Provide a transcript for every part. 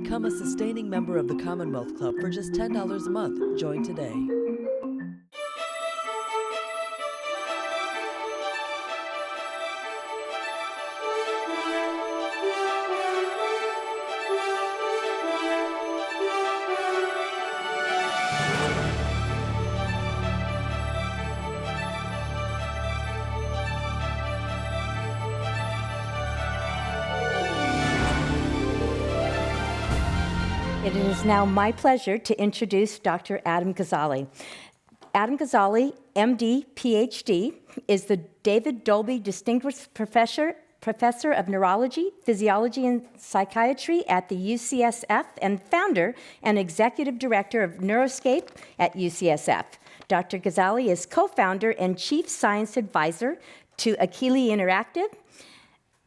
Become a sustaining member of the Commonwealth Club for just $10 a month. Join today. It is now my pleasure to introduce Dr. Adam Gazzaley. Adam Gazzaley, MD, PhD, is the David Dolby Distinguished Professor of Neurology, Physiology, and Psychiatry at the UCSF and founder and executive director of Neuroscape at UCSF. Dr. Gazzaley is co-founder and chief science advisor to Akili Interactive,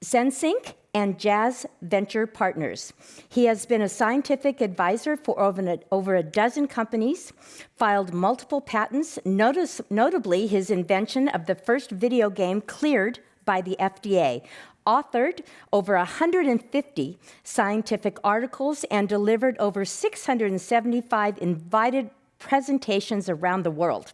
ZenSync, and Jazz Venture Partners. He has been a scientific advisor for over a dozen companies, filed multiple patents, notably his invention of the first video game cleared by the FDA, authored over 150 scientific articles, and delivered over 675 invited presentations around the world.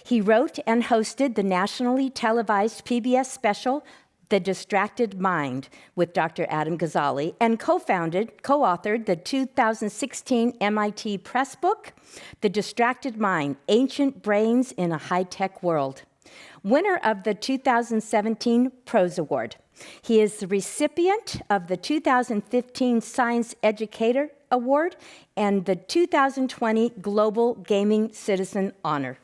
He wrote and hosted the nationally televised PBS special, The Distracted Mind, with Dr. Adam Gazzaley, and co-authored the 2016 MIT Press book, The Distracted Mind, Ancient Brains in a High-Tech World. Winner of the 2017 Prose Award. He is the recipient of the 2015 Science Educator Award and the 2020 Global Gaming Citizen Honor.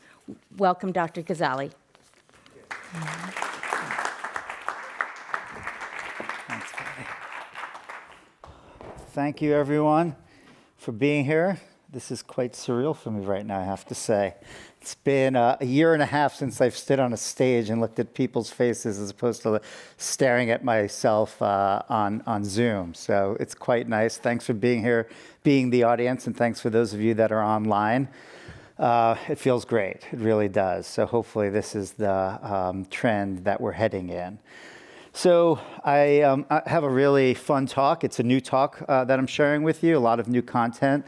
Welcome, Dr. Gazzaley. Thank you, everyone, for being here. This is quite surreal for me right now, I have to say. It's been a year and a half since I've stood on a stage and looked at people's faces as opposed to staring at myself on Zoom. So it's quite nice. Thanks for being here, being the audience, and thanks for those of you that are online. It feels great. It really does. So hopefully this is the trend that we're heading in. So I have a really fun talk. It's a new talk that I'm sharing with you, a lot of new content.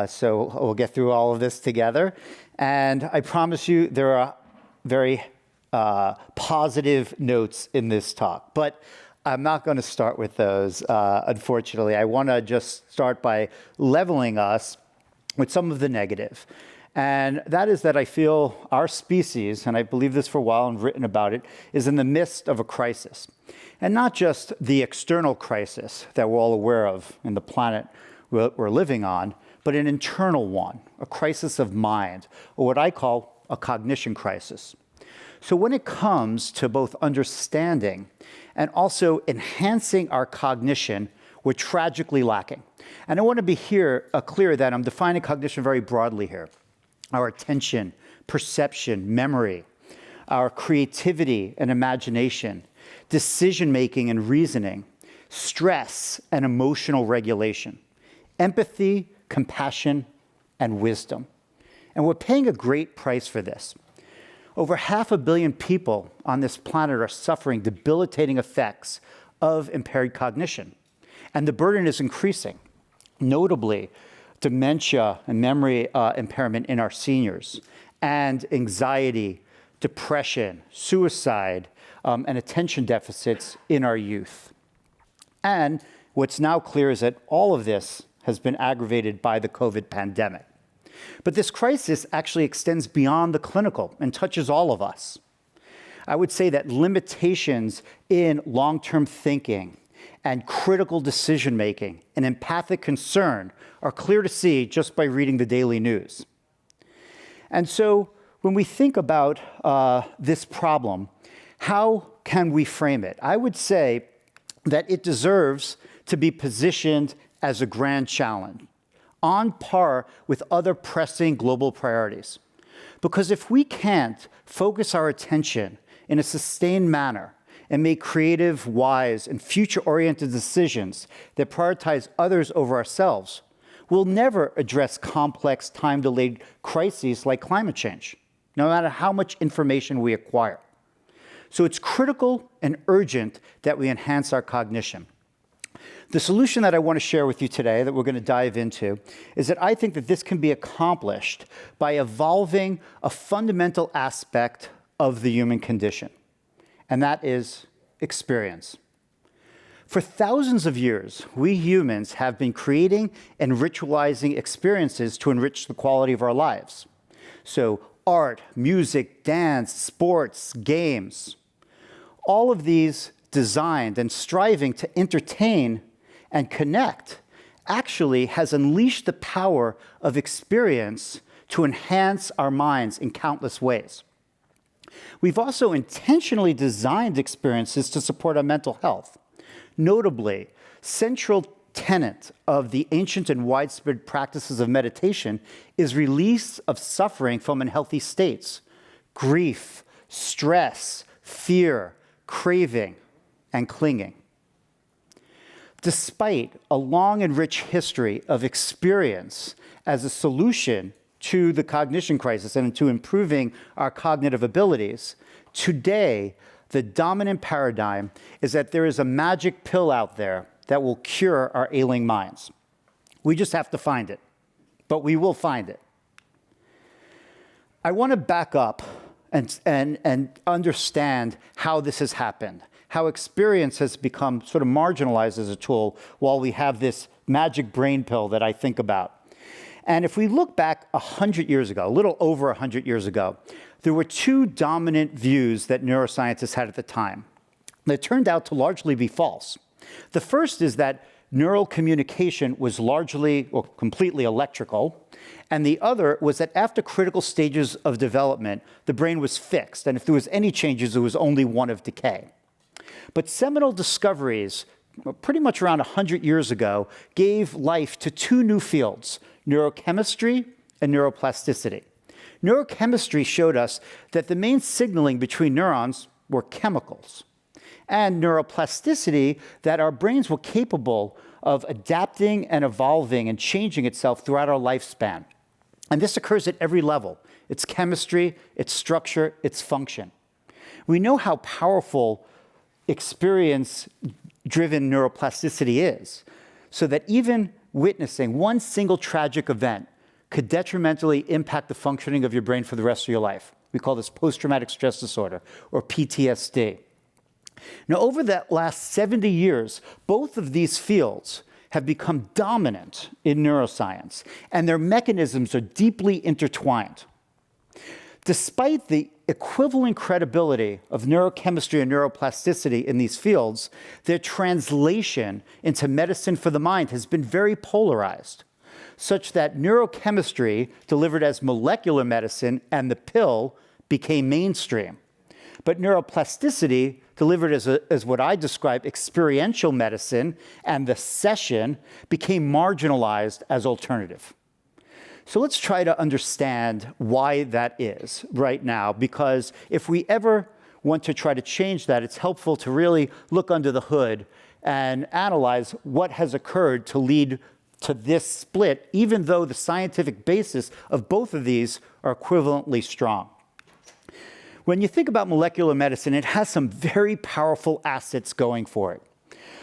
So we'll get through all of this together. And I promise you there are very positive notes in this talk. But I'm not going to start with those, unfortunately. I want to just start by leveling us with some of the negative. And that is that I feel our species, and I believe this for a while and written about it, is in the midst of a crisis. And not just the external crisis that we're all aware of in the planet we're living on, but an internal one, a crisis of mind, or what I call a cognition crisis. So when it comes to both understanding and also enhancing our cognition, we're tragically lacking. And I want to be clear that I'm defining cognition very broadly here. Our attention, perception, memory, our creativity and imagination, decision-making and reasoning, stress and emotional regulation, empathy, compassion, and wisdom. And we're paying a great price for this. Over 500 million people on this planet are suffering debilitating effects of impaired cognition. And the burden is increasing, notably dementia and memory impairment in our seniors, and anxiety, depression, suicide, and attention deficits in our youth. And what's now clear is that all of this has been aggravated by the COVID pandemic. But this crisis actually extends beyond the clinical and touches all of us. I would say that limitations in long-term thinking and critical decision-making and empathic concern are clear to see just by reading the daily news. And so when we think about this problem, how can we frame it? I would say that it deserves to be positioned as a grand challenge, on par with other pressing global priorities. Because if we can't focus our attention in a sustained manner and make creative, wise, and future-oriented decisions that prioritize others over ourselves, we'll never address complex, time-delayed crises like climate change, no matter how much information we acquire. So it's critical and urgent that we enhance our cognition. The solution that I want to share with you today that we're going to dive into is that I think that this can be accomplished by evolving a fundamental aspect of the human condition, and that is experience. For thousands of years, we humans have been creating and ritualizing experiences to enrich the quality of our lives. So art, music, dance, sports, games, all of these designed and striving to entertain and connect actually has unleashed the power of experience to enhance our minds in countless ways. We've also intentionally designed experiences to support our mental health. Notably, central tenet of the ancient and widespread practices of meditation is release of suffering from unhealthy states, grief, stress, fear, craving, and clinging. Despite a long and rich history of experience as a solution to the cognition crisis and to improving our cognitive abilities, today, the dominant paradigm is that there is a magic pill out there that will cure our ailing minds. We just have to find it, but we will find it. I want to back up and understand how this has happened, how experience has become sort of marginalized as a tool while we have this magic brain pill that I think about. And if we look back 100 years ago, a little over 100 years ago, there were two dominant views that neuroscientists had at the time that turned out to largely be false. The first is that neural communication was largely or completely electrical, and the other was that after critical stages of development, the brain was fixed, and if there was any changes, it was only one of decay. But seminal discoveries, pretty much around 100 years ago, gave life to two new fields, neurochemistry and neuroplasticity. Neurochemistry showed us that the main signaling between neurons were chemicals, and neuroplasticity, that our brains were capable of adapting and evolving and changing itself throughout our lifespan. And this occurs at every level: its chemistry, its structure, its function. We know how powerful experience-driven neuroplasticity is, so that even witnessing one single tragic event could detrimentally impact the functioning of your brain for the rest of your life. We call this post-traumatic stress disorder, or PTSD. Now, over the last 70 years, both of these fields have become dominant in neuroscience, and their mechanisms are deeply intertwined. Despite the equivalent credibility of neurochemistry and neuroplasticity in these fields, their translation into medicine for the mind has been very polarized, such that neurochemistry, delivered as molecular medicine, and the pill became mainstream. But neuroplasticity, delivered as what I describe experiential medicine, and the session became marginalized as alternative. So let's try to understand why that is right now, because if we ever want to try to change that, it's helpful to really look under the hood and analyze what has occurred to lead to this split, even though the scientific basis of both of these are equivalently strong. When you think about molecular medicine, it has some very powerful assets going for it.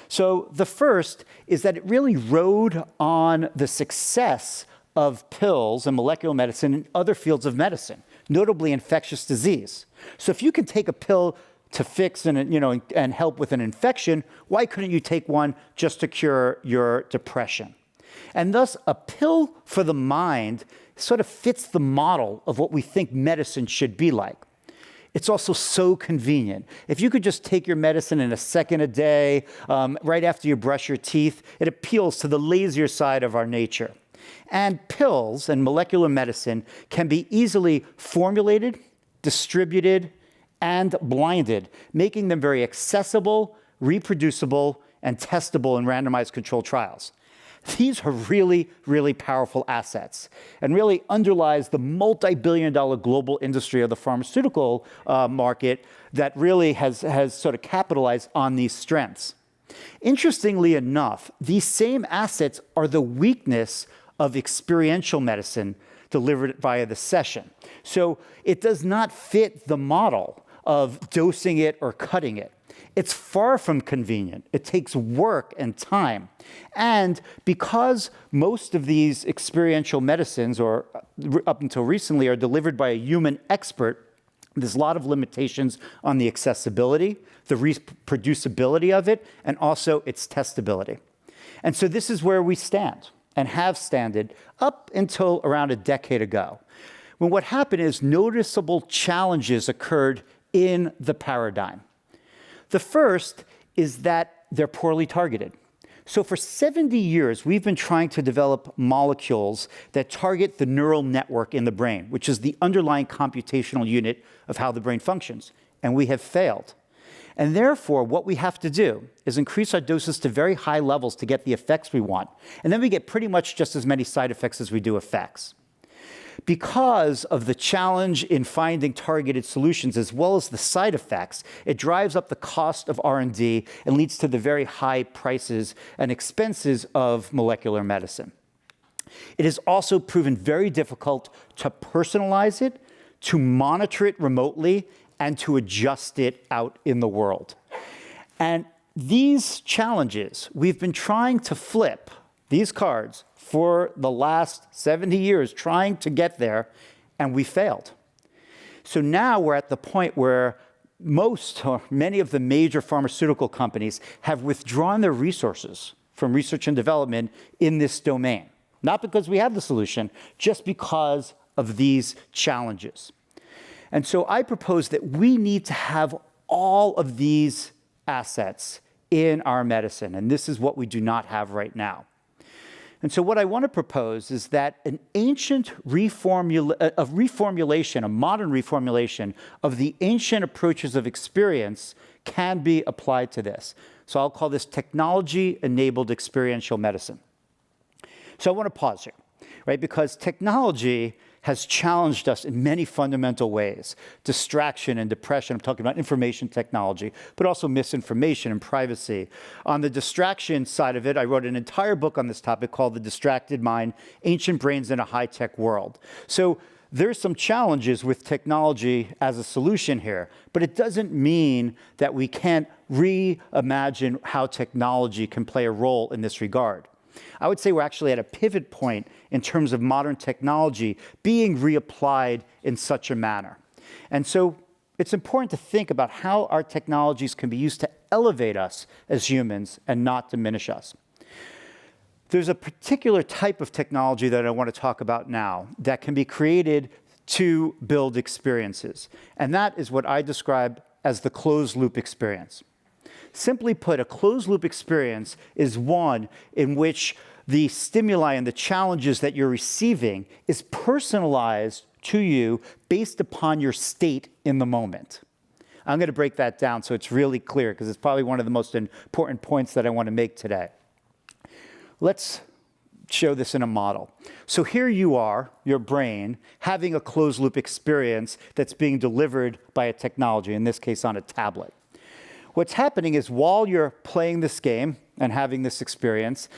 So the first is that it really rode on the success of pills and molecular medicine in other fields of medicine, notably infectious disease. So if you can take a pill to fix and help with an infection, why couldn't you take one just to cure your depression? And thus, a pill for the mind sort of fits the model of what we think medicine should be like. It's also so convenient. If you could just take your medicine in a second a day, right after you brush your teeth, it appeals to the lazier side of our nature. And pills and molecular medicine can be easily formulated, distributed, and blinded, making them very accessible, reproducible, and testable in randomized controlled trials. These are really, really powerful assets and really underlies the multi-billion-dollar global industry of the pharmaceutical market that really has sort of capitalized on these strengths. Interestingly enough, these same assets are the weakness of experiential medicine delivered via the session. So it does not fit the model of dosing it or cutting it. It's far from convenient. It takes work and time. And because most of these experiential medicines, or up until recently, are delivered by a human expert, there's a lot of limitations on the accessibility, the reproducibility of it, and also its testability. And so this is where we stand and have standed up until around a decade ago, when what happened is noticeable challenges occurred in the paradigm. The first is that they're poorly targeted. So for 70 years, we've been trying to develop molecules that target the neural network in the brain, which is the underlying computational unit of how the brain functions, and we have failed. And therefore, what we have to do is increase our doses to very high levels to get the effects we want, and then we get pretty much just as many side effects as we do effects. Because of the challenge in finding targeted solutions as well as the side effects, it drives up the cost of R&D and leads to the very high prices and expenses of molecular medicine. It has also proven very difficult to personalize it, to monitor it remotely, and to adjust it out in the world. And these challenges, we've been trying to flip these cards for the last 70 years, trying to get there, and we failed. So now we're at the point where most or many of the major pharmaceutical companies have withdrawn their resources from research and development in this domain. Not because we have the solution, just because of these challenges. And so I propose that we need to have all of these assets in our medicine, and this is what we do not have right now. And so what I want to propose is that an ancient reformulation, a modern reformulation of the ancient approaches of experience can be applied to this. So I'll call this technology-enabled experiential medicine. So I want to pause here, right? Because technology has challenged us in many fundamental ways. Distraction and depression, I'm talking about information technology, but also misinformation and privacy. On the distraction side of it, I wrote an entire book on this topic called The Distracted Mind, Ancient Brains in a High-Tech World. So there's some challenges with technology as a solution here, but it doesn't mean that we can't reimagine how technology can play a role in this regard. I would say we're actually at a pivot point in terms of modern technology being reapplied in such a manner. And so it's important to think about how our technologies can be used to elevate us as humans and not diminish us. There's a particular type of technology that I want to talk about now that can be created to build experiences. And that is what I describe as the closed-loop experience. Simply put, a closed-loop experience is one in which the stimuli and the challenges that you're receiving is personalized to you based upon your state in the moment. I'm going to break that down so it's really clear, because it's probably one of the most important points that I want to make today. Let's show this in a model. So here you are, your brain, having a closed-loop experience that's being delivered by a technology, in this case on a tablet. What's happening is while you're playing this game and having this experience,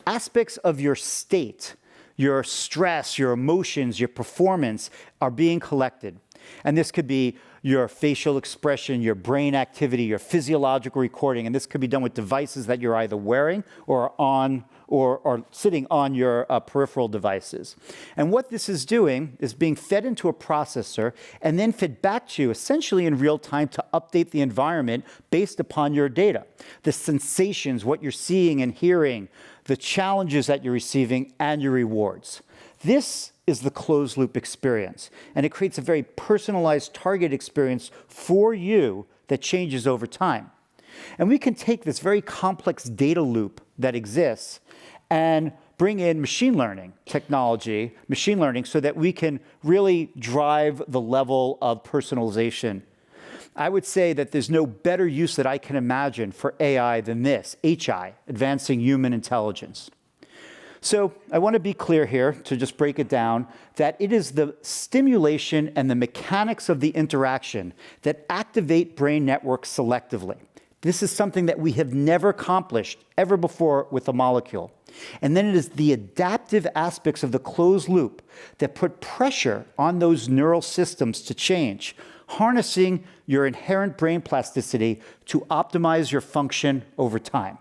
aspects of your state, your stress, your emotions, your performance are being collected. And this could be your facial expression, your brain activity, your physiological recording, and this could be done with devices that you're either wearing or on or sitting on your peripheral devices. And what this is doing is being fed into a processor and then fed back to you essentially in real time to update the environment based upon your data. The sensations, what you're seeing and hearing, the challenges that you're receiving, and your rewards. This is the closed loop experience, and it creates a very personalized target experience for you that changes over time. And we can take this very complex data loop that exists and bring in machine learning technology, machine learning, so that we can really drive the level of personalization. I would say that there's no better use that I can imagine for AI than this, HI, Advancing Human Intelligence. So I want to be clear here, to just break it down, that it is the stimulation and the mechanics of the interaction that activate brain networks selectively. This is something that we have never accomplished ever before with a molecule. And then it is the adaptive aspects of the closed loop that put pressure on those neural systems to change, harnessing your inherent brain plasticity to optimize your function over time.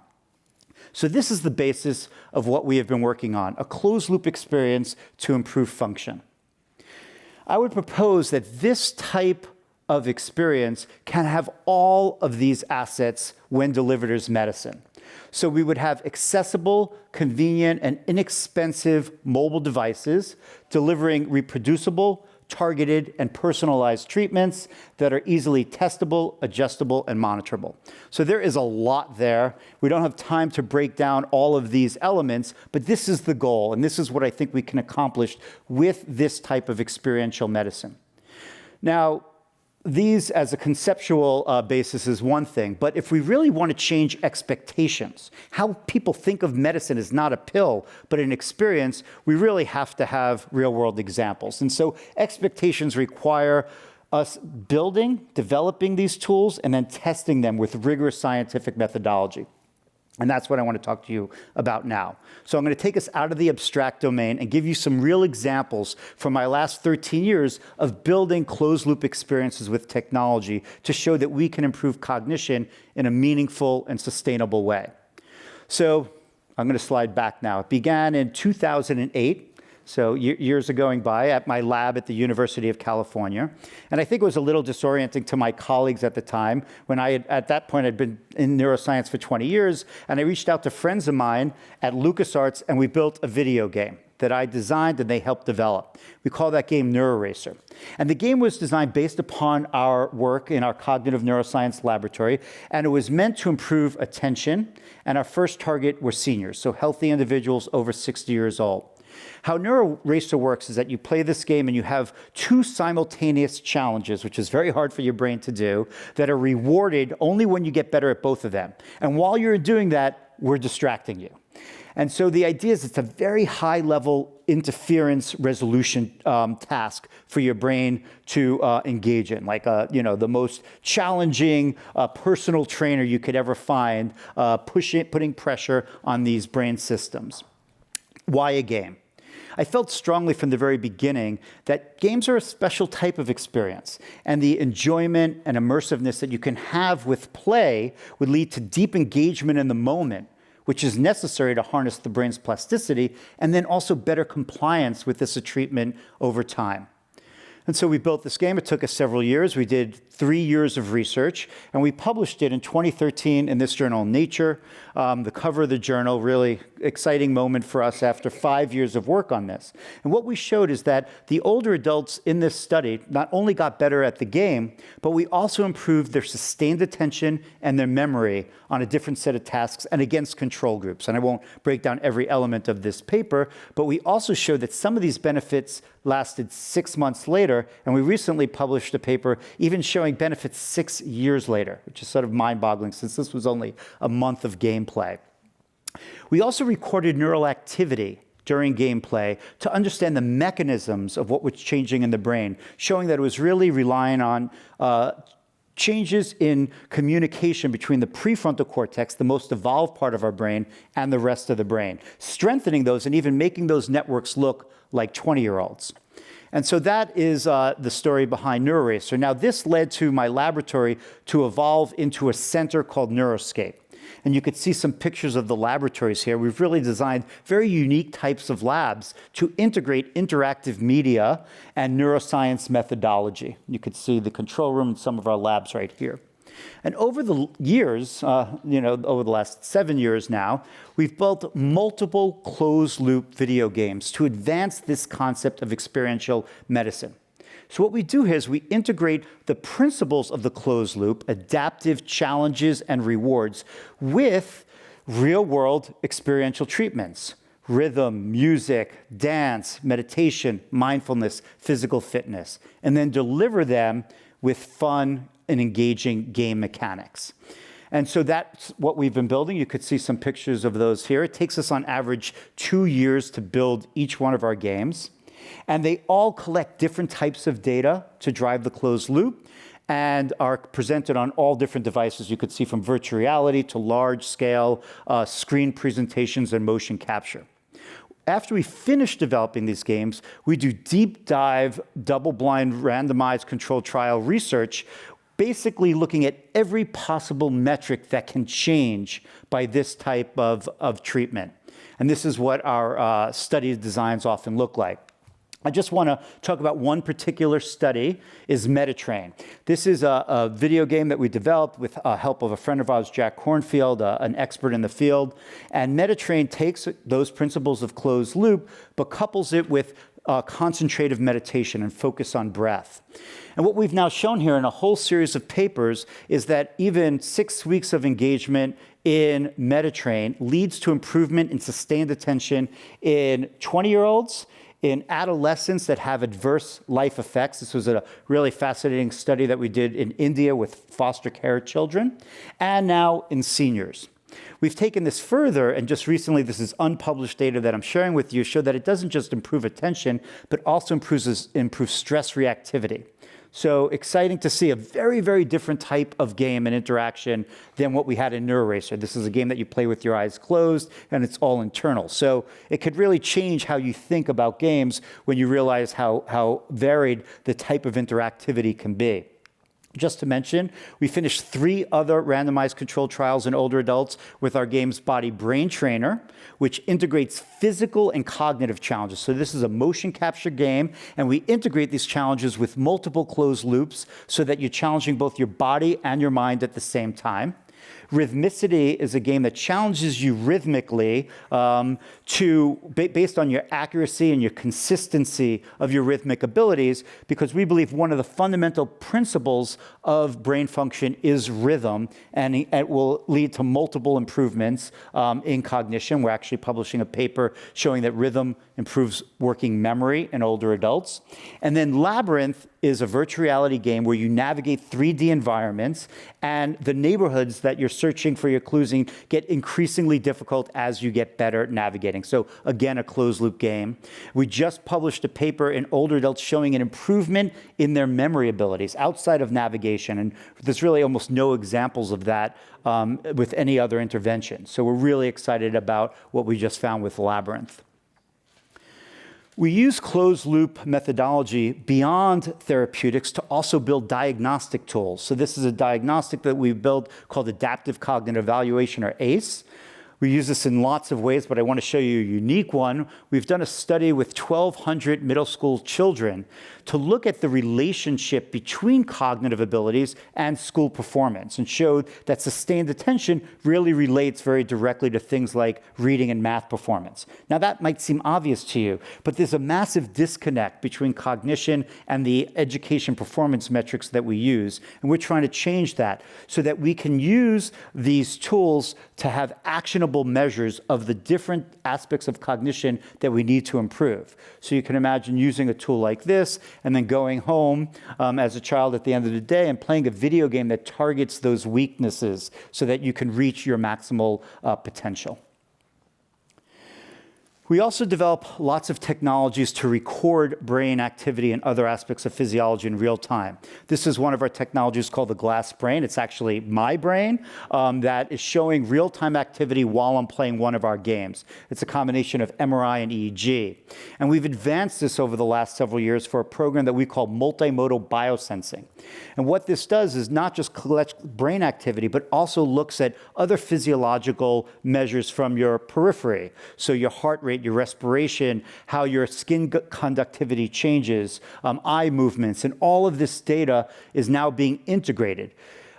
So this is the basis of what we have been working on, a closed-loop experience to improve function. I would propose that this type of experience can have all of these assets when delivered as medicine. So we would have accessible, convenient, and inexpensive mobile devices delivering reproducible, targeted, and personalized treatments that are easily testable, adjustable, and monitorable. So there is a lot there. We don't have time to break down all of these elements, but this is the goal, and this is what I think we can accomplish with this type of experiential medicine. Now, these as a conceptual basis is one thing, but if we really want to change expectations, how people think of medicine as not a pill, but an experience, we really have to have real-world examples. And so expectations require us building, developing these tools, and then testing them with rigorous scientific methodology. And that's what I want to talk to you about now. So I'm going to take us out of the abstract domain and give you some real examples from my last 13 years of building closed-loop experiences with technology to show that we can improve cognition in a meaningful and sustainable way. So I'm going to slide back now. It began in 2008. So years are going by at my lab at the University of California. And I think it was a little disorienting to my colleagues at the time when at that point, I'd been in neuroscience for 20 years. And I reached out to friends of mine at LucasArts, and we built a video game that I designed and they helped develop. We call that game NeuroRacer. And the game was designed based upon our work in our cognitive neuroscience laboratory, and it was meant to improve attention. And our first target were seniors, so healthy individuals over 60 years old. How NeuroRacer works is that you play this game and you have two simultaneous challenges, which is very hard for your brain to do, that are rewarded only when you get better at both of them. And while you're doing that, we're distracting you. And so the idea is it's a very high-level interference resolution task for your brain to engage in, like the most challenging personal trainer you could ever find, putting pressure on these brain systems. Why a game? I felt strongly from the very beginning that games are a special type of experience, and the enjoyment and immersiveness that you can have with play would lead to deep engagement in the moment, which is necessary to harness the brain's plasticity, and then also better compliance with this treatment over time. And so we built this game. It took us several years. We did 3 years of research, and we published it in 2013 in this journal, Nature. The cover of the journal, really exciting moment for us after 5 years of work on this. And what we showed is that the older adults in this study not only got better at the game, but we also improved their sustained attention and their memory on a different set of tasks and against control groups. And I won't break down every element of this paper, but we also showed that some of these benefits lasted 6 months later, and we recently published a paper even showing benefits 6 years later, which is sort of mind-boggling since this was only a month of gameplay. We also recorded neural activity during gameplay to understand the mechanisms of what was changing in the brain, showing that it was really relying on changes in communication between the prefrontal cortex, the most evolved part of our brain, and the rest of the brain, strengthening those and even making those networks look like 20-year-olds. And so that is the story behind NeuroRacer. Now, this led to my laboratory to evolve into a center called Neuroscape. And you could see some pictures of the laboratories here. We've really designed very unique types of labs to integrate interactive media and neuroscience methodology. You could see the control room in some of our labs right here. And over the years, over the last 7 years now, we've built multiple closed-loop video games to advance this concept of experiential medicine. So what we do here is we integrate the principles of the closed loop, adaptive challenges and rewards, with real-world experiential treatments, rhythm, music, dance, meditation, mindfulness, physical fitness, and then deliver them with fun and engaging game mechanics. And so that's what we've been building. You could see some pictures of those here. It takes us on average 2 years to build each one of our games. And they all collect different types of data to drive the closed loop and are presented on all different devices. You could see from virtual reality to large-scale screen presentations and motion capture. After we finish developing these games, we do deep dive, double-blind, randomized controlled trial research, basically looking at every possible metric that can change by this type of treatment. And this is what our study designs often look like. I just want to talk about one particular study, is Metatrain. This is a video game that we developed with help of a friend of ours, Jack Cornfield, an expert in the field. And Metatrain takes those principles of closed loop, but couples it with concentrative meditation and focus on breath. And what we've now shown here in a whole series of papers is that even 6 weeks of engagement in Metatrain leads to improvement in sustained attention in 20-year-olds, in adolescents that have adverse life effects. This was a really fascinating study that we did in India with foster care children, and now in seniors. We've taken this further, and just recently, this is unpublished data that I'm sharing with you, showed that it doesn't just improve attention, but also improves stress reactivity. So exciting to see a very, very different type of game and interaction than what we had in NeuroRacer. This is a game that you play with your eyes closed, and it's all internal. So it could really change how you think about games when you realize how varied the type of interactivity can be. Just to mention, we finished 3 other randomized controlled trials in older adults with our game's Body Brain Trainer, which integrates physical and cognitive challenges. So this is a motion capture game, and we integrate these challenges with multiple closed loops so that you're challenging both your body and your mind at the same time. Rhythmicity is a game that challenges you rhythmically based on your accuracy and your consistency of your rhythmic abilities, because we believe one of the fundamental principles of brain function is rhythm, and it will lead to multiple improvements in cognition. We're actually publishing a paper showing that rhythm improves working memory in older adults. And then Labyrinth is a virtual reality game where you navigate 3D environments, and the neighborhoods that you're searching for your clues in get increasingly difficult as you get better at navigating. So again, a closed loop game. We just published a paper in older adults showing an improvement in their memory abilities outside of navigation, and there's really almost no examples of that with any other intervention. So we're really excited about what we just found with Labyrinth. We use closed-loop methodology beyond therapeutics to also build diagnostic tools. So this is a diagnostic that we built called Adaptive Cognitive Evaluation, or ACE. We use this in lots of ways, but I want to show you a unique one. We've done a study with 1,200 middle school children to look at the relationship between cognitive abilities and school performance, and showed that sustained attention really relates very directly to things like reading and math performance. Now that might seem obvious to you, but there's a massive disconnect between cognition and the education performance metrics that we use, and we're trying to change that so that we can use these tools to have actionable measures of the different aspects of cognition that we need to improve. So you can imagine using a tool like this and then going home as a child at the end of the day and playing a video game that targets those weaknesses so that you can reach your maximal potential. We also develop lots of technologies to record brain activity and other aspects of physiology in real time. This is one of our technologies called the Glass Brain. It's actually my brain that is showing real-time activity while I'm playing one of our games. It's a combination of MRI and EEG. And we've advanced this over the last several years for a program that we call multimodal biosensing. And what this does is not just collect brain activity, but also looks at other physiological measures from your periphery. So your heart rate, your respiration, how your skin conductivity changes, eye movements, and all of this data is now being integrated.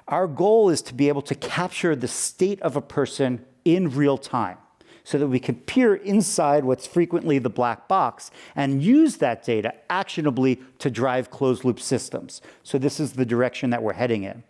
Our goal is to be able to capture the state of a person in real time so that we can peer inside what's frequently the black box and use that data actionably to drive closed-loop systems. So this is the direction that we're heading in.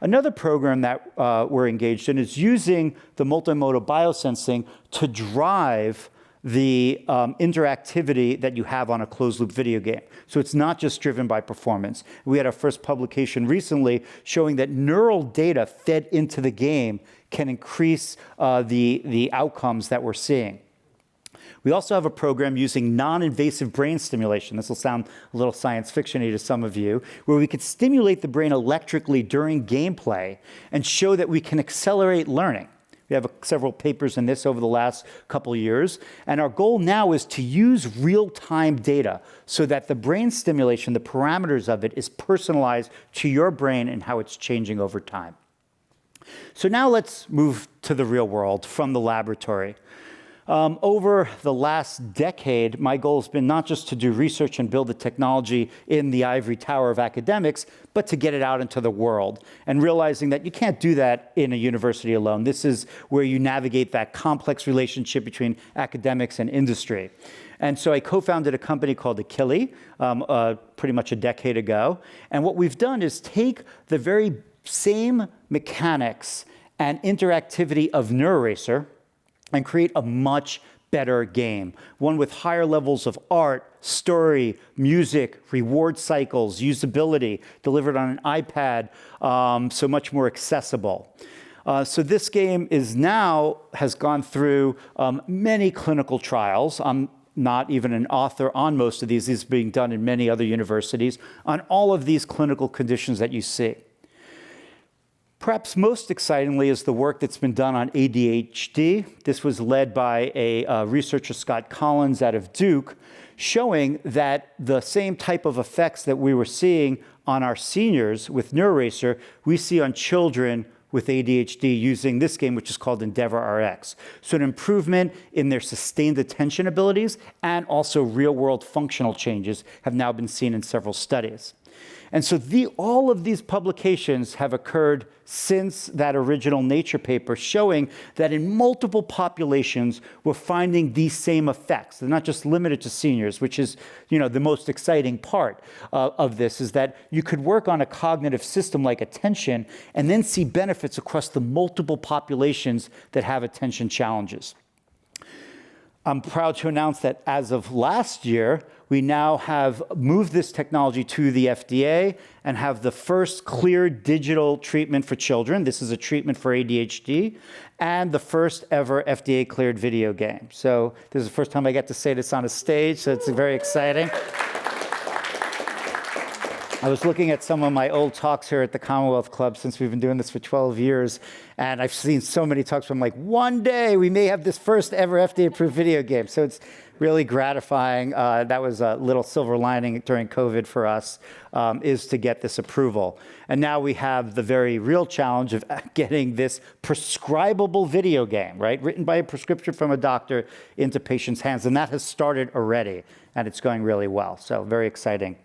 Another program that we're engaged in is using the multimodal biosensing to drive the interactivity that you have on a closed-loop video game. So it's not just driven by performance. We had our first publication recently showing that neural data fed into the game can increase the outcomes that we're seeing. We also have a program using non-invasive brain stimulation. This will sound a little science fiction-y to some of you, where we could stimulate the brain electrically during gameplay and show that we can accelerate learning. We have several papers in this over the last couple of years. And our goal now is to use real-time data so that the brain stimulation, the parameters of it, is personalized to your brain and how it's changing over time. So now let's move to the real world from the laboratory. Over the last decade, my goal has been not just to do research and build the technology in the ivory tower of academics, but to get it out into the world, and realizing that you can't do that in a university alone. This is where you navigate that complex relationship between academics and industry. And so I co-founded a company called Akili pretty much a decade ago. And what we've done is take the very same mechanics and interactivity of NeuroRacer and create a much better game, one with higher levels of art, story, music, reward cycles, usability, delivered on an iPad, so much more accessible. So this game has gone through many clinical trials. I'm not even an author on most of these. These are being done in many other universities on all of these clinical conditions that you see. Perhaps most excitingly is the work that's been done on ADHD. This was led by a researcher, Scott Collins, out of Duke, showing that the same type of effects that we were seeing on our seniors with NeuroRacer, we see on children with ADHD using this game, which is called EndeavorRx. So an improvement in their sustained attention abilities and also real-world functional changes have now been seen in several studies. And so all of these publications have occurred since that original Nature paper, showing that in multiple populations, we're finding these same effects. They're not just limited to seniors, which is, the most exciting part of this, is that you could work on a cognitive system like attention and then see benefits across the multiple populations that have attention challenges. I'm proud to announce that as of last year, we now have moved this technology to the FDA and have the first cleared digital treatment for children. This is a treatment for ADHD, and the first ever FDA cleared video game. So this is the first time I get to say this on a stage, so it's very exciting. I was looking at some of my old talks here at the Commonwealth Club, since we've been doing this for 12 years, and I've seen so many talks where I'm like, one day we may have this first ever FDA-approved video game. So it's really gratifying. That was a little silver lining during COVID for us, is to get this approval. And now we have the very real challenge of getting this prescribable video game, right, written by a prescription from a doctor into patients' hands. And that has started already, and it's going really well. So very exciting.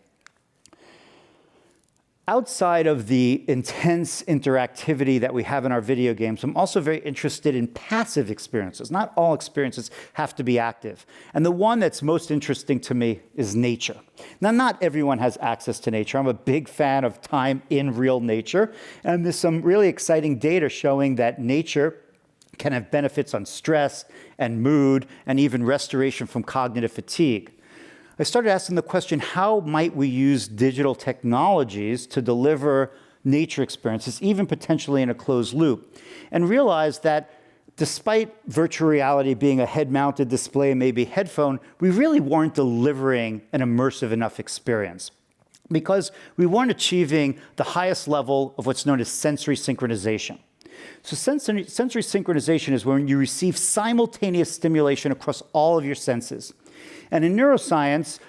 Outside of the intense interactivity that we have in our video games, I'm also very interested in passive experiences. Not all experiences have to be active. And the one that's most interesting to me is nature. Now, not everyone has access to nature. I'm a big fan of time in real nature. And there's some really exciting data showing that nature can have benefits on stress and mood and even restoration from cognitive fatigue. I started asking the question, how might we use digital technologies to deliver nature experiences, even potentially in a closed loop? And realized that despite virtual reality being a head-mounted display, maybe headphone, we really weren't delivering an immersive enough experience, because we weren't achieving the highest level of what's known as sensory synchronization. So sensory synchronization is when you receive simultaneous stimulation across all of your senses. And in neuroscience,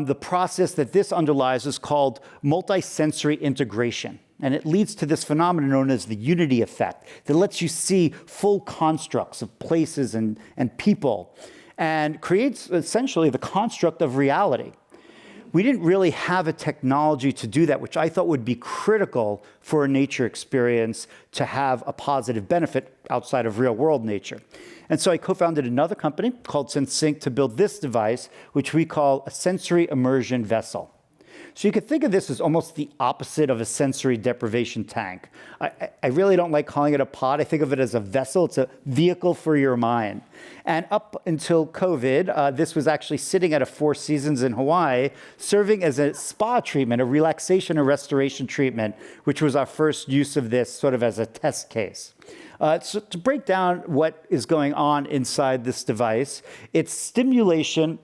the process that this underlies is called multisensory integration. And it leads to this phenomenon known as the unity effect that lets you see full constructs of places and people and creates essentially the construct of reality. We didn't really have a technology to do that, which I thought would be critical for a nature experience to have a positive benefit outside of real-world nature. And so I co-founded another company called SenSync to build this device, which we call a sensory immersion vessel. So you could think of this as almost the opposite of a sensory deprivation tank. I really don't like calling it a pod. I think of it as a vessel. It's a vehicle for your mind. And up until COVID, this was actually sitting at a Four Seasons in Hawaii, serving as a spa treatment, a relaxation and restoration treatment, which was our first use of this sort of as a test case. So to break down what is going on inside this device, it's stimulation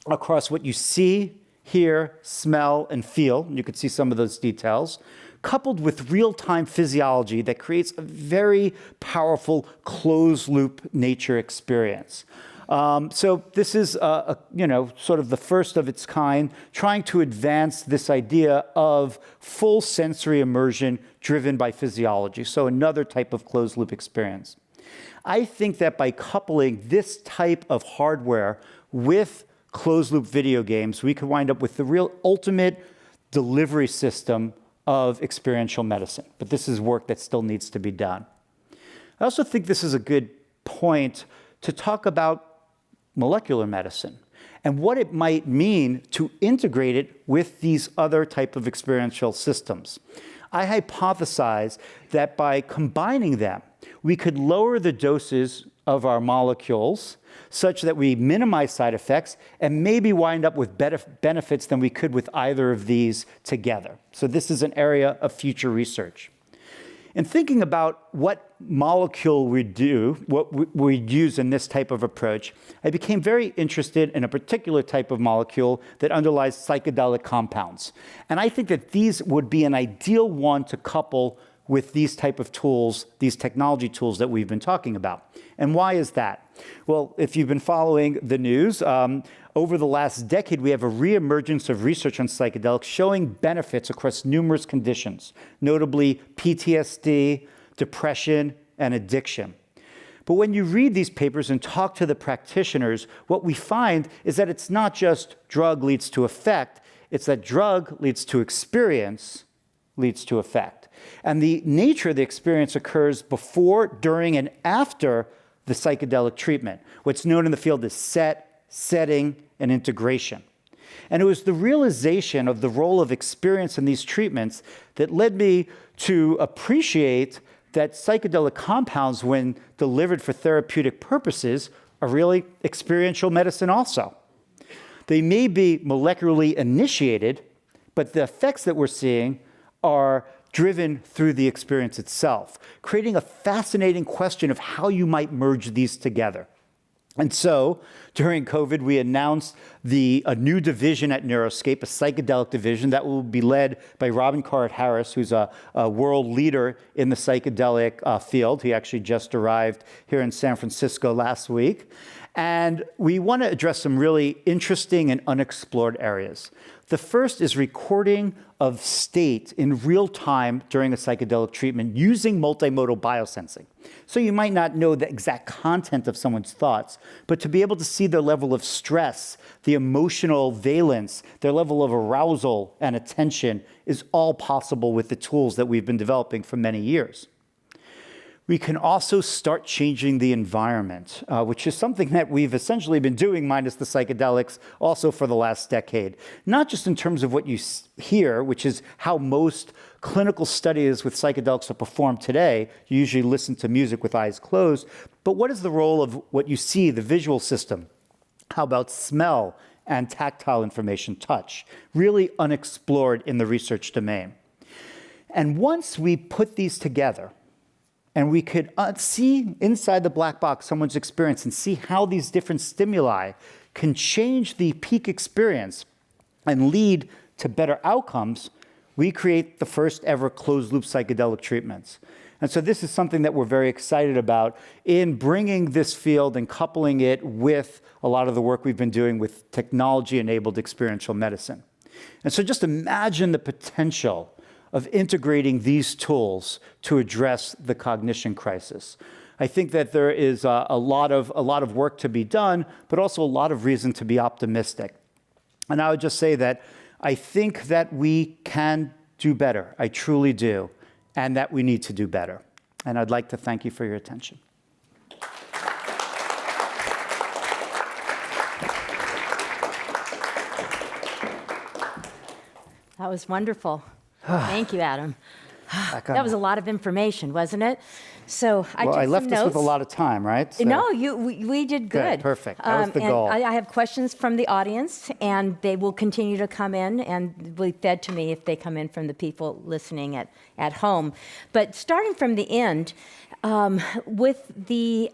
across what you see, hear, smell, and feel. You can see some of those details. coupled with real-time physiology that creates a very powerful closed-loop nature experience. So this is, sort of the first of its kind, trying to advance this idea of full sensory immersion driven by physiology. So another type of closed-loop experience. I think that by coupling this type of hardware with closed-loop video games, we could wind up with the real ultimate delivery system of experiential medicine. But this is work that still needs to be done. I also think this is a good point to talk about molecular medicine and what it might mean to integrate it with these other type of experiential systems. I hypothesize that by combining them, we could lower the doses of our molecules such that we minimize side effects and maybe wind up with better benefits than we could with either of these together. So this is an area of future research. In thinking about what molecule we do, what we use in this type of approach, I became very interested in a particular type of molecule that underlies psychedelic compounds. And I think that these would be an ideal one to couple with these type of tools, these technology tools that we've been talking about. And why is that? Well, if you've been following the news, over the last decade, we have a reemergence of research on psychedelics showing benefits across numerous conditions, notably PTSD, depression, and addiction. But when you read these papers and talk to the practitioners, what we find is that it's not just drug leads to effect, it's that drug leads to experience, leads to effect. And the nature of the experience occurs before, during, and after the psychedelic treatment, what's known in the field as setting, and integration. And it was the realization of the role of experience in these treatments that led me to appreciate that psychedelic compounds, when delivered for therapeutic purposes, are really experiential medicine also. They may be molecularly initiated, but the effects that we're seeing are driven through the experience itself, creating a fascinating question of how you might merge these together. And so, during COVID, we announced a new division at Neuroscape, a psychedelic division that will be led by Robin Carhart-Harris, who's a world leader in the psychedelic field. He actually just arrived here in San Francisco last week. And we want to address some really interesting and unexplored areas. The first is recording of state in real time during a psychedelic treatment using multimodal biosensing. So you might not know the exact content of someone's thoughts, but to be able to see their level of stress, the emotional valence, their level of arousal and attention is all possible with the tools that we've been developing for many years. We can also start changing the environment, which is something that we've essentially been doing, minus the psychedelics, also for the last decade. Not just in terms of what you hear, which is how most clinical studies with psychedelics are performed today. You usually listen to music with eyes closed. But what is the role of what you see, the visual system? How about smell and tactile information, touch? Really unexplored in the research domain. And once we put these together, and we could see inside the black box someone's experience and see how these different stimuli can change the peak experience and lead to better outcomes, we create the first ever closed-loop psychedelic treatments. And so this is something that we're very excited about in bringing this field and coupling it with a lot of the work we've been doing with technology-enabled experiential medicine. And so just imagine the potential of integrating these tools to address the cognition crisis. I think that there is a lot of work to be done, but also a lot of reason to be optimistic. And I would just say that I think that we can do better. I truly do, and that we need to do better. And I'd like to thank you for your attention. That was wonderful. Thank you, Adam. That was a lot of information, wasn't it? So I took some notes. Well, I left this with a lot of time, right? So. No, we did good. Good, perfect. That was the goal. I have questions from the audience, and they will continue to come in and will be fed to me if they come in from the people listening at home. But starting from the end, with the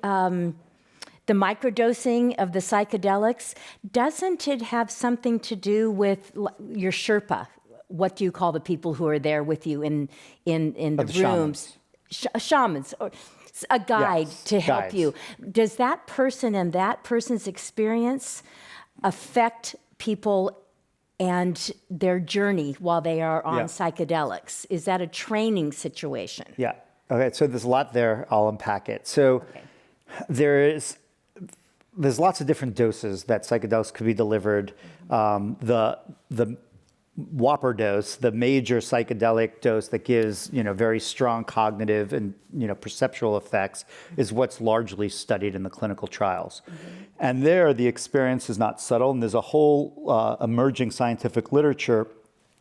microdosing of the psychedelics, doesn't it have something to do with your Sherpa? what do you call the people who are there with you in the the rooms? Shamans, or a guide Yes, to help guides. you. Does that person and that person's experience affect people and their journey while they are on Yeah. psychedelics? Is that a training situation? Yeah. Okay. So there's a lot there. I'll unpack it. So Okay. there's lots of different doses that psychedelics could be delivered. The whopper dose, the major psychedelic dose that gives very strong cognitive and perceptual effects, is what's largely studied in the clinical trials. And there, the experience is not subtle, and there's a whole emerging scientific literature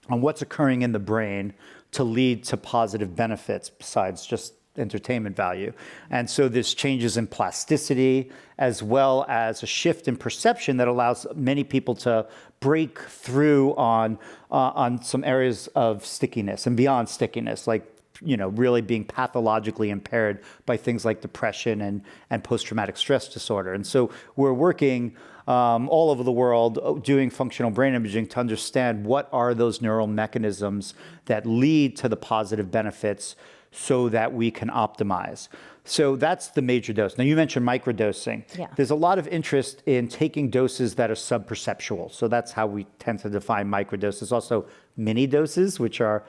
on what's occurring in the brain to lead to positive benefits besides just entertainment value. And so there's changes in plasticity as well as a shift in perception that allows many people to break through on some areas of stickiness and beyond stickiness, like really being pathologically impaired by things like depression and post-traumatic stress disorder. And so we're working all over the world doing functional brain imaging to understand what are those neural mechanisms that lead to the positive benefits so that we can optimize. So that's the major dose. Now, you mentioned microdosing. Yeah. There's a lot of interest in taking doses that are subperceptual. So that's how we tend to define microdoses. Also, mini doses, which are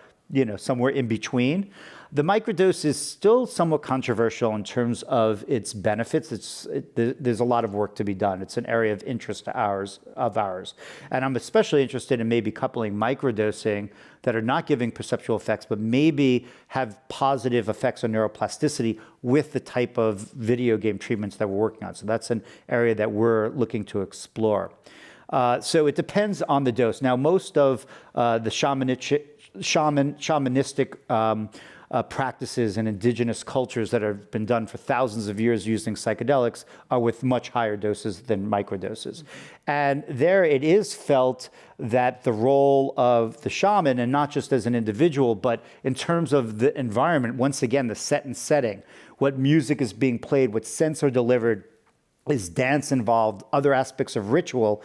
somewhere in between. The microdose is still somewhat controversial in terms of its benefits. There's a lot of work to be done. It's an area of interest of ours. And I'm especially interested in maybe coupling microdosing that are not giving perceptual effects, but maybe have positive effects on neuroplasticity with the type of video game treatments that we're working on. So that's an area that we're looking to explore. So it depends on the dose. Now, most of the shamanistic practices in indigenous cultures that have been done for thousands of years using psychedelics are with much higher doses than microdoses. And there it is felt that the role of the shaman, and not just as an individual, but in terms of the environment, once again, the set and setting, what music is being played, what scents are delivered, is dance involved, other aspects of ritual,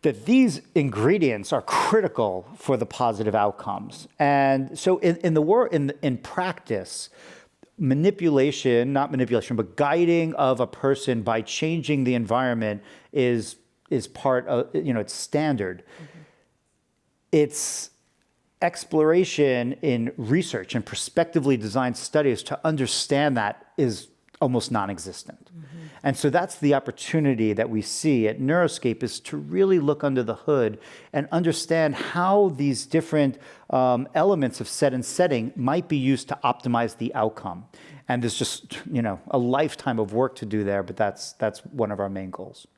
that these ingredients are critical for the positive outcomes. And so in practice, not manipulation, but guiding of a person by changing the environment is part of, it's standard. Mm-hmm. It's exploration in research and prospectively designed studies to understand that is almost non-existent. Mm-hmm. And so that's the opportunity that we see at Neuroscape, is to really look under the hood and understand how these different elements of set and setting might be used to optimize the outcome. And there's just, a lifetime of work to do there, but that's one of our main goals.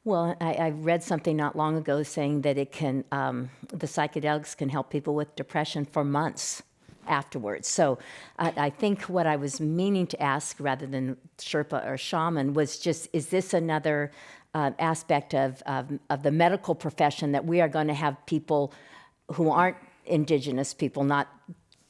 Well, I read something not long ago saying that the psychedelics can help people with depression for months afterwards. So I think what I was meaning to ask, rather than Sherpa or shaman, was just, is this another aspect of the medical profession that we are going to have people who aren't indigenous people, not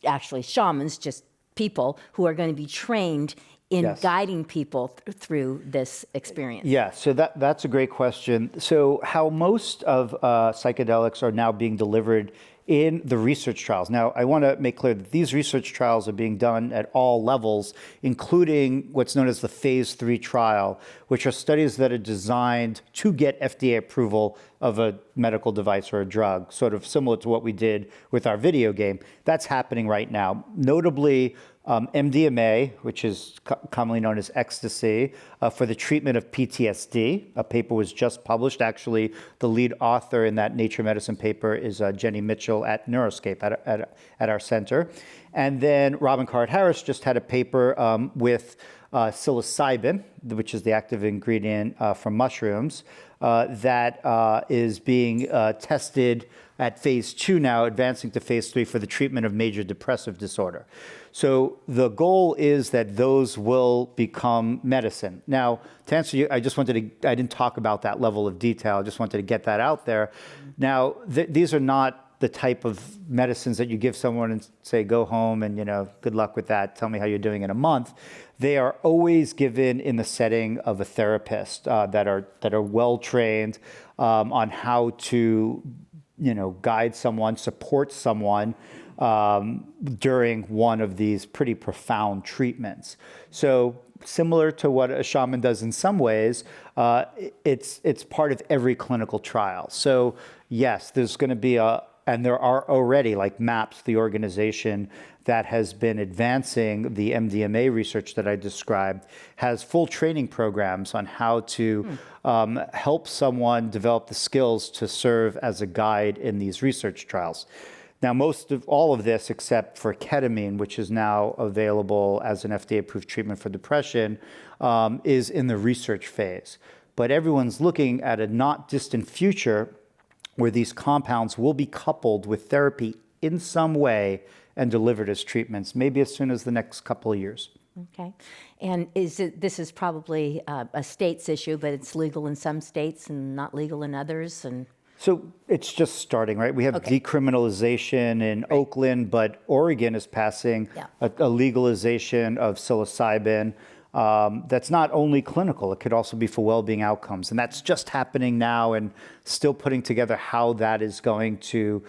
actually shamans, just people who are going to be trained in Yes. guiding people through this experience? Yeah, so that's a great question. So how most of psychedelics are now being delivered in the research trials. Now, I want to make clear that these research trials are being done at all levels, including what's known as the phase 3 trial, which are studies that are designed to get FDA approval of a medical device or a drug, sort of similar to what we did with our video game. That's happening right now. Notably, MDMA, which is commonly known as ecstasy, for the treatment of PTSD. A paper was just published. Actually, the lead author in that Nature Medicine paper is Jenny Mitchell at Neuroscape at our center. And then Robin Card-Harris just had a paper with psilocybin, which is the active ingredient from mushrooms, that is being tested at phase 2 now, advancing to phase 3 for the treatment of major depressive disorder. So the goal is that those will become medicine. Now, to answer you, I didn't talk about that level of detail. I just wanted to get that out there. Now, these are not the type of medicines that you give someone and say, go home and, good luck with that. Tell me how you're doing in a month. They are always given in the setting of a therapist that are well trained on how to guide someone, support someone during one of these pretty profound treatments. So similar to what a shaman does in some ways, it's part of every clinical trial. So yes, there's going to be and there are already, like MAPS, the organization that has been advancing the MDMA research that I described, has full training programs on how to help someone develop the skills to serve as a guide in these research trials. Now, most of all of this, except for ketamine, which is now available as an FDA-approved treatment for depression, is in the research phase. But everyone's looking at a not distant future where these compounds will be coupled with therapy in some way and delivered as treatments, maybe as soon as the next couple of years. Okay. And this is probably a state's issue, but it's legal in some states and not legal in others? So it's just starting, right? We have decriminalization in Oakland, but Oregon is passing a legalization of psilocybin. That's not only clinical, it could also be for well-being outcomes. And that's just happening now, and still putting together how that is going to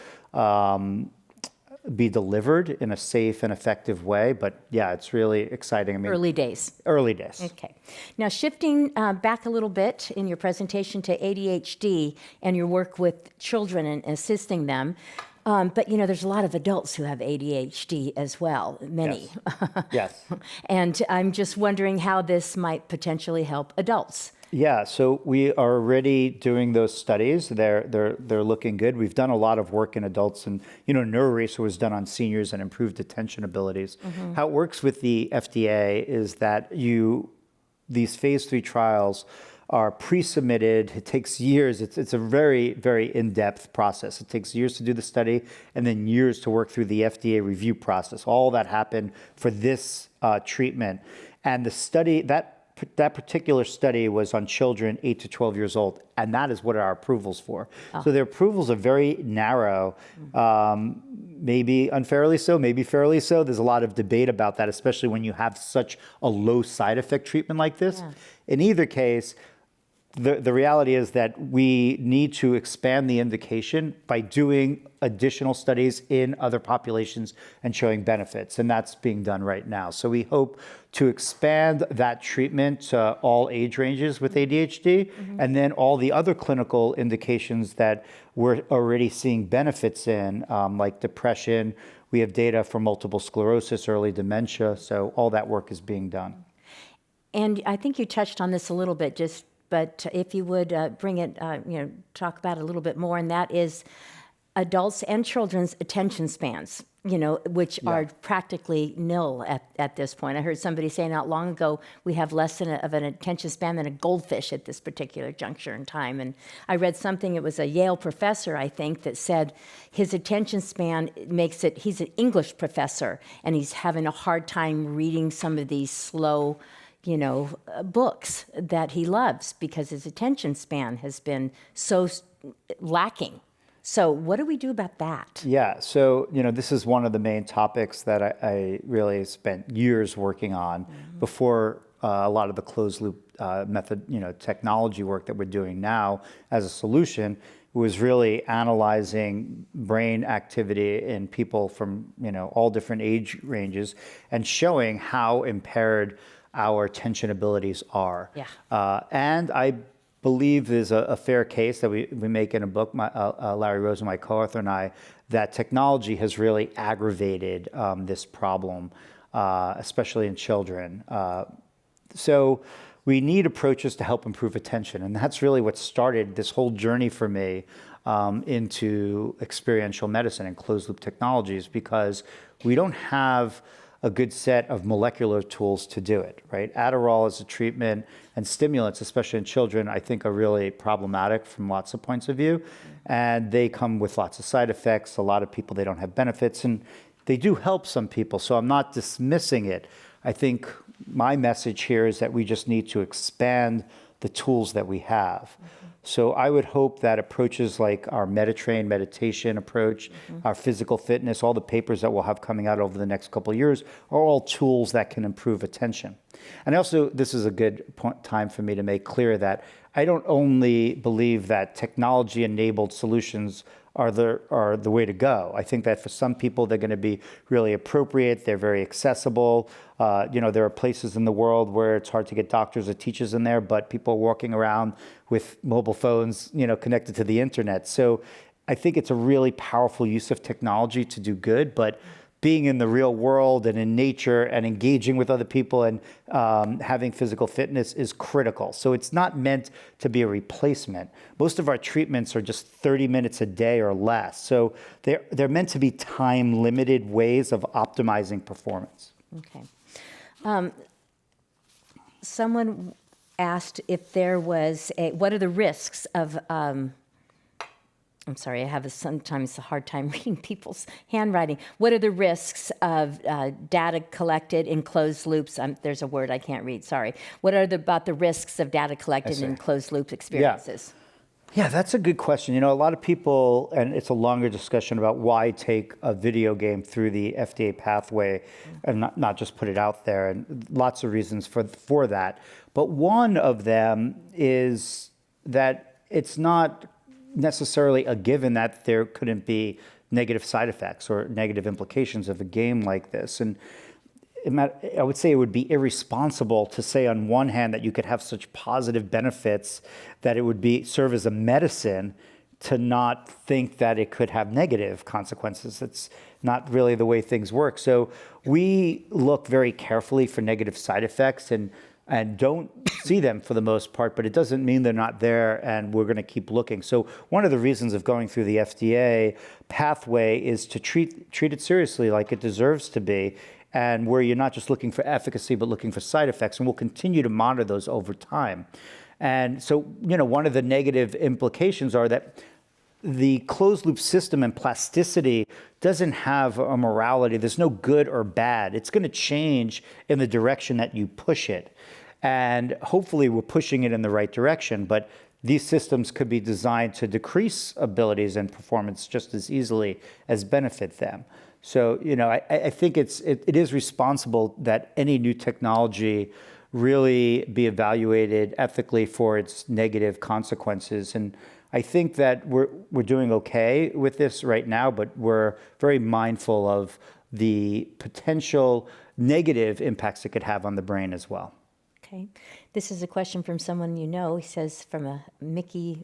be delivered in a safe and effective way. But yeah, it's really exciting. I mean, Early days. Early days. Okay. Now, shifting back a little bit in your presentation to ADHD and your work with children and assisting them. But, there's a lot of adults who have ADHD as well, many. Yes. And I'm just wondering how this might potentially help adults. Yeah, so we are already doing those studies. They're looking good. We've done a lot of work in adults, and NeuroRacer was done on seniors and improved attention abilities. How it works with the FDA is that these phase 3 trials are pre-submitted. It takes years. It's a very, very in-depth process. It takes years to do the study and then years to work through the FDA review process. All that happened for this treatment. And the study, that particular study was on children 8 to 12 years old, and that is what our approval's for. So their approvals are very narrow, maybe unfairly so, maybe fairly so. There's a lot of debate about that, especially when you have such a low side effect treatment like this. In either case, the reality is that we need to expand the indication by doing additional studies in other populations and showing benefits, and that's being done right now. So we hope to expand that treatment to all age ranges with ADHD, and then all the other clinical indications that we're already seeing benefits in, like depression. We have data for multiple sclerosis, early dementia, so all that work is being done. And I think you touched on this a little bit, but if you would bring it, talk about it a little bit more, and that is adults and children's attention spans, which are practically nil at this point. I heard somebody say not long ago, we have less of an attention span than a goldfish at this particular juncture in time. And I read something, it was a Yale professor, I think, that said his attention span he's an English professor, and he's having a hard time reading some of these slow books that he loves because his attention span has been so lacking. So what do we do about that? Yeah, so this is one of the main topics that I really spent years working on before a lot of the closed loop method, technology work that we're doing now as a solution. Was really analyzing brain activity in people from all different age ranges and showing how impaired our attention abilities are. And I believe there's a fair case that we make in a book, Larry Rosen, my co-author, and I, that technology has really aggravated this problem, especially in children. So we need approaches to help improve attention, and that's really what started this whole journey for me into experiential medicine and closed-loop technologies, because we don't have a good set of molecular tools to do it, right? Adderall as a treatment and stimulants, especially in children, I think are really problematic from lots of points of view. And they come with lots of side effects. A lot of people, they don't have benefits, and they do help some people. So I'm not dismissing it. I think my message here is that we just need to expand the tools that we have. So I would hope that approaches like our MetaTrain meditation approach, our physical fitness, all the papers that we'll have coming out over the next couple of years are all tools that can improve attention. And also, this is a good time for me to make clear that I don't only believe that technology-enabled solutions are the way to go. I think that for some people, they're going to be really appropriate. They're very accessible. There are places in the world where it's hard to get doctors or teachers in there, but people are walking around with mobile phones, connected to the internet. So I think it's a really powerful use of technology to do good, but being in the real world and in nature and engaging with other people and having physical fitness is critical. So it's not meant to be a replacement. Most of our treatments are just 30 minutes a day or less. So they're meant to be time-limited ways of optimizing performance. Okay. Someone asked if there was what are the risks of I'm sorry, I have sometimes a hard time reading people's handwriting. What are the risks of data collected in closed loops? There's a word I can't read, sorry. What are about the risks of data collected in closed loop experiences? Yeah, that's a good question. A lot of people, and it's a longer discussion about why take a video game through the FDA pathway and not just put it out there, and lots of reasons for that. But one of them is that it's not necessarily a given that there couldn't be negative side effects or negative implications of a game like this. And I would say it would be irresponsible to say on one hand that you could have such positive benefits that it would serve as a medicine to not think that it could have negative consequences. It's not really the way things work. So we look very carefully for negative side effects and don't see them for the most part, but it doesn't mean they're not there, and we're going to keep looking. So one of the reasons of going through the FDA pathway is to treat it seriously like it deserves to be, and where you're not just looking for efficacy, but looking for side effects, and we'll continue to monitor those over time. And so, one of the negative implications are that the closed loop system and plasticity doesn't have a morality. There's no good or bad. It's going to change in the direction that you push it. And hopefully we're pushing it in the right direction, but these systems could be designed to decrease abilities and performance just as easily as benefit them. So, I think it is responsible that any new technology really be evaluated ethically for its negative consequences. And I think that we're doing okay with this right now, but we're very mindful of the potential negative impacts it could have on the brain as well. Okay. This is a question from someone you know. He says from a Mickey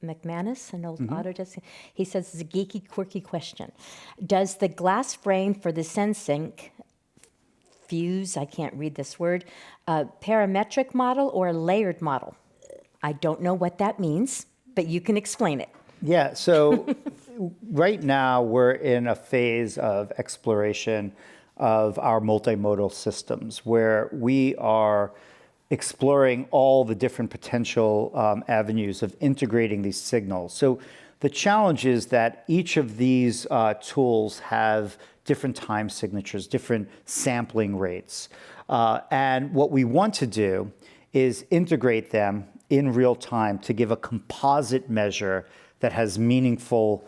McManus, an old Autodesk. He says it's a geeky, quirky question. Does the glass frame for the SenSync Fuse, I can't read this word, a parametric model or a layered model? I don't know what that means, but you can explain it. Yeah, so right now we're in a phase of exploration of our multimodal systems where we are exploring all the different potential avenues of integrating these signals. So the challenge is that each of these tools have different time signatures, different sampling rates. And what we want to do is integrate them in real time to give a composite measure that has meaningful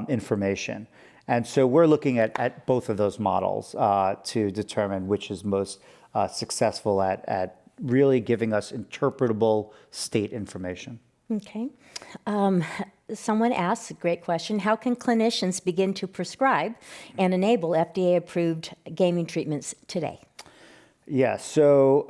information. And so we're looking at both of those models to determine which is most successful at really giving us interpretable state information. Okay. Someone asks, a great question, how can clinicians begin to prescribe and enable FDA-approved gaming treatments today? Yeah, so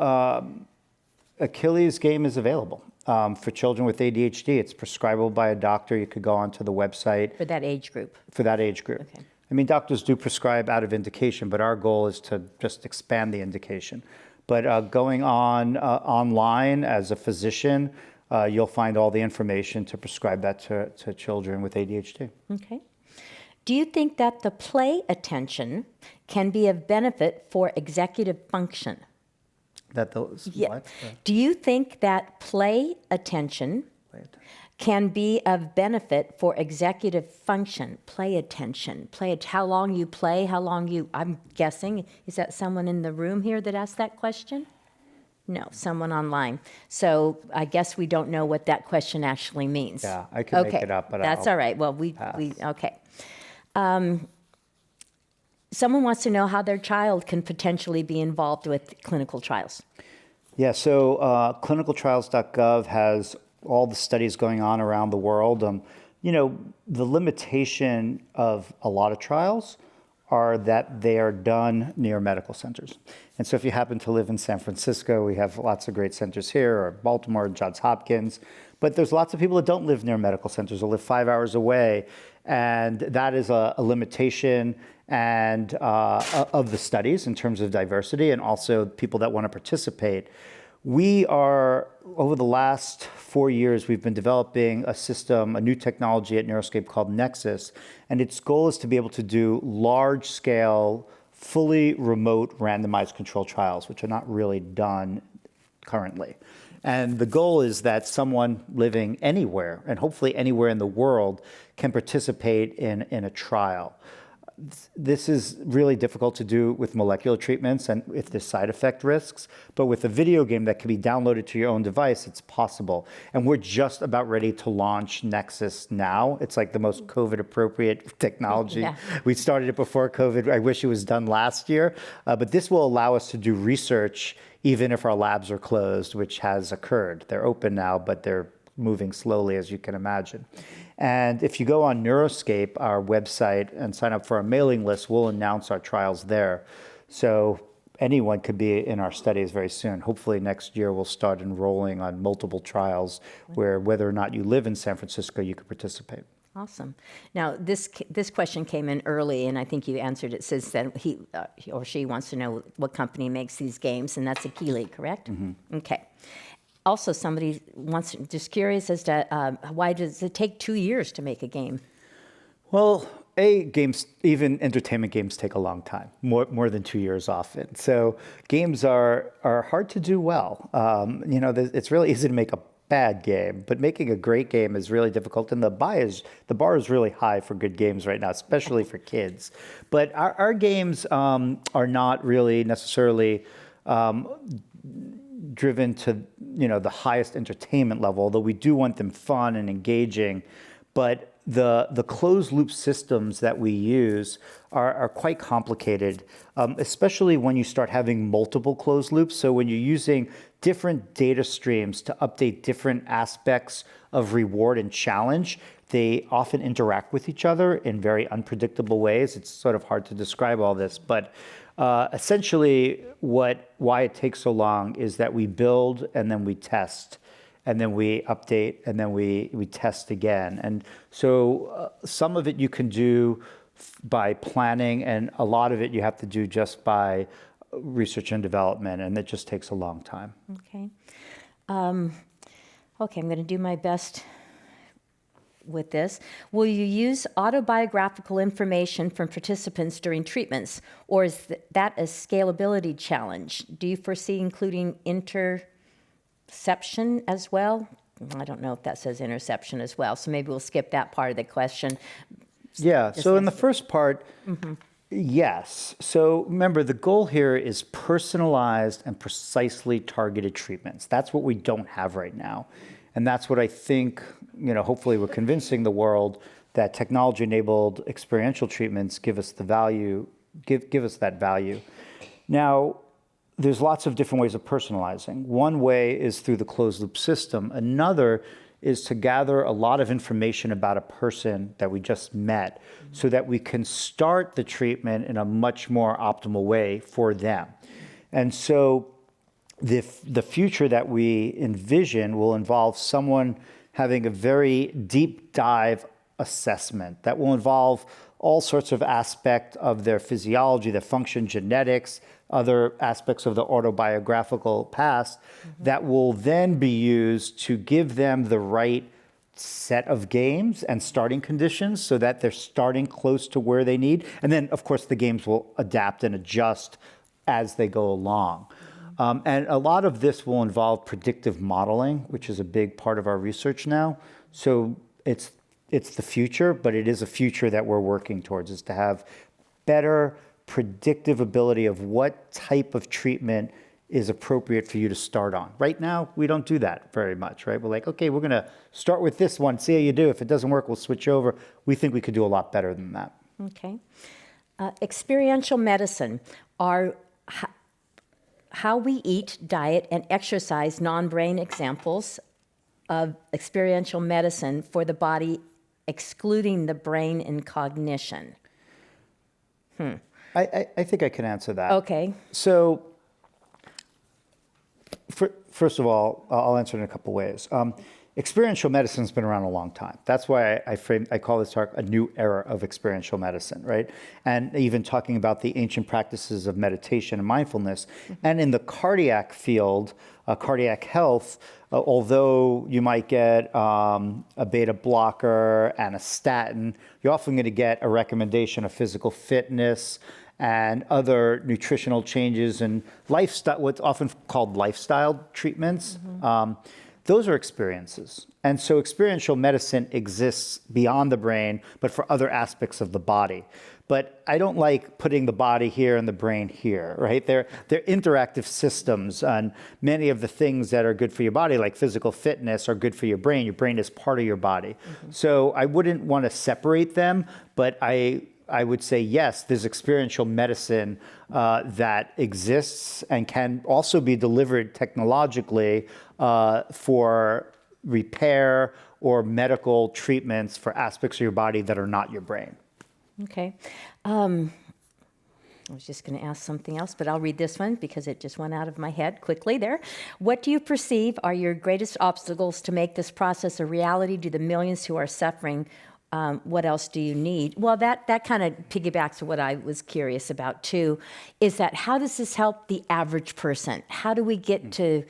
Achilles Game is available for children with ADHD. It's prescribable by a doctor. You could go onto the website. For that age group? For that age group. Okay. I mean, doctors do prescribe out of indication, but our goal is to just expand the indication. But going online as a physician, you'll find all the information to prescribe that to children with ADHD. Okay. Do you think that the play attention can be of benefit for executive function? That those Yeah. what? Do you think that play attention can be of benefit for executive function? Play attention, how long you play, how long you, I'm guessing, is that someone in the room here that asked that question? No, someone online. So I guess we don't know what that question actually means. Yeah, I can make it up, but that's I'll all right. Well, we okay. Someone wants to know how their child can potentially be involved with clinical trials. Yeah, so clinicaltrials.gov has all the studies going on around the world, the limitation of a lot of trials are that they are done near medical centers. And so if you happen to live in San Francisco, we have lots of great centers here, or Baltimore, Johns Hopkins, but there's lots of people that don't live near medical centers or live 5 hours away. And that is a limitation and of the studies in terms of diversity and also people that want to participate. We are, over the last 4 years, we've been developing a system, a new technology at Neuroscape called Nexus, and its goal is to be able to do large-scale, fully remote randomized controlled trials, which are not really done currently. And the goal is that someone living anywhere, and hopefully anywhere in the world, can participate in a trial. This is really difficult to do with molecular treatments and if there's side effect risks, but with a video game that can be downloaded to your own device, it's possible. And we're just about ready to launch Nexus now. It's like the most COVID appropriate technology. Yeah. We started it before COVID. I wish it was done last year, but this will allow us to do research even if our labs are closed, which has occurred. They're open now, but they're moving slowly, as you can imagine. And if you go on Neuroscape, our website, and sign up for our mailing list, we'll announce our trials there. So anyone could be in our studies very soon. Hopefully next year we'll start enrolling on multiple trials where whether or not you live in San Francisco, you could participate. Awesome. Now, this question came in early, and I think you answered it. It says that he or she wants to know what company makes these games, and that's Akili, correct? Mm-hmm. Okay. Also, somebody just curious as to why does it take 2 years to make a game? Well, games, even entertainment games, take a long time, more than 2 years often. So games are hard to do well. It's really easy to make a bad game, but making a great game is really difficult, and the bar is really high for good games right now, especially for kids. But our games are not really necessarily driven to the highest entertainment level, although we do want them fun and engaging. But the closed loop systems that we use are quite complicated, especially when you start having multiple closed loops. So when you're using different data streams to update different aspects of reward and challenge, they often interact with each other in very unpredictable ways. It's sort of hard to describe all this, but essentially why it takes so long is that we build and then we test and then we update and then we test again. And so some of it you can do by planning, and a lot of it you have to do just by research and development, and it just takes a long time. Okay. Okay, I'm going to do my best with this. Will you use autobiographical information from participants during treatments, or is that a scalability challenge? Do you foresee including interception as well? I don't know if that says interception as well, so maybe we'll skip that part of the question. Yeah, so in the first part, yes. So remember, the goal here is personalized and precisely targeted treatments. That's what we don't have right now. And that's what I think, hopefully we're convincing the world that technology-enabled experiential treatments give us the value, give us that value. Now, there's lots of different ways of personalizing. One way is through the closed-loop system. Another is to gather a lot of information about a person that we just met so that we can start the treatment in a much more optimal way for them. And so the future that we envision will involve someone having a very deep dive assessment that will involve all sorts of aspects of their physiology, their function, genetics, other aspects of the autobiographical past that will then be used to give them the right set of games and starting conditions so that they're starting close to where they need. And then, of course, the games will adapt and adjust as they go along. And a lot of this will involve predictive modeling, which is a big part of our research now. So it's the future, but it is a future that we're working towards, is to have better predictive ability of what type of treatment is appropriate for you to start on. Right now, we don't do that very much, right? We're like, okay, we're gonna start with this one, see how you do. If it doesn't work, we'll switch over. We think we could do a lot better than that. Okay. Experiential medicine are how we eat, diet, and exercise non-brain examples of experiential medicine for the body, excluding the brain and cognition? I think I can answer that. Okay. So, first of all, I'll answer it in a couple ways. Experiential medicine's been around a long time. That's why I call this talk a new era of experiential medicine, right? And even talking about the ancient practices of meditation and mindfulness. And in the cardiac field, cardiac health, although you might get a beta blocker and a statin, you're often going to get a recommendation of physical fitness and other nutritional changes and lifestyle, what's often called lifestyle treatments. Those are experiences. And so experiential medicine exists beyond the brain, but for other aspects of the body. But I don't like putting the body here and the brain here, right? They're interactive systems, and many of the things that are good for your body, like physical fitness, are good for your brain. Your brain is part of your body. So I wouldn't want to separate them, but I would say, yes, there's experiential medicine that exists and can also be delivered technologically for repair or medical treatments for aspects of your body that are not your brain. Okay. I was just going to ask something else, but I'll read this one because it just went out of my head quickly there. What do you perceive are your greatest obstacles to make this process a reality to the millions who are suffering? What else do you need? Well, that kind of piggybacks to what I was curious about too, is that how does this help the average person? How do we get to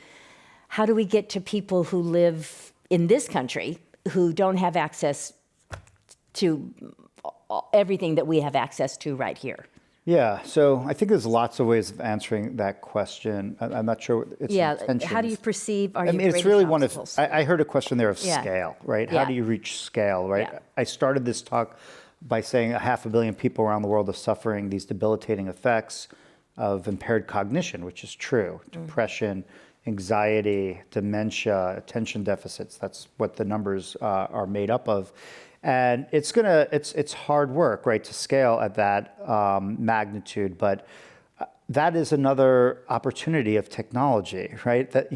people who live in this country who don't have access to everything that we have access to right here? Yeah, so I think there's lots of ways of answering that question. I'm not sure its intentions. How do you perceive your it's greatest really obstacles? I heard a question there of Yeah. scale, right? Yeah. How do you reach scale, right? Yeah. I started this talk by saying 500 million people around the world are suffering these debilitating effects of impaired cognition, which is true. Depression, anxiety, dementia, attention deficits. That's what the numbers are made up of. And it's hard work, right, to scale at that magnitude, but that is another opportunity of technology, right? That,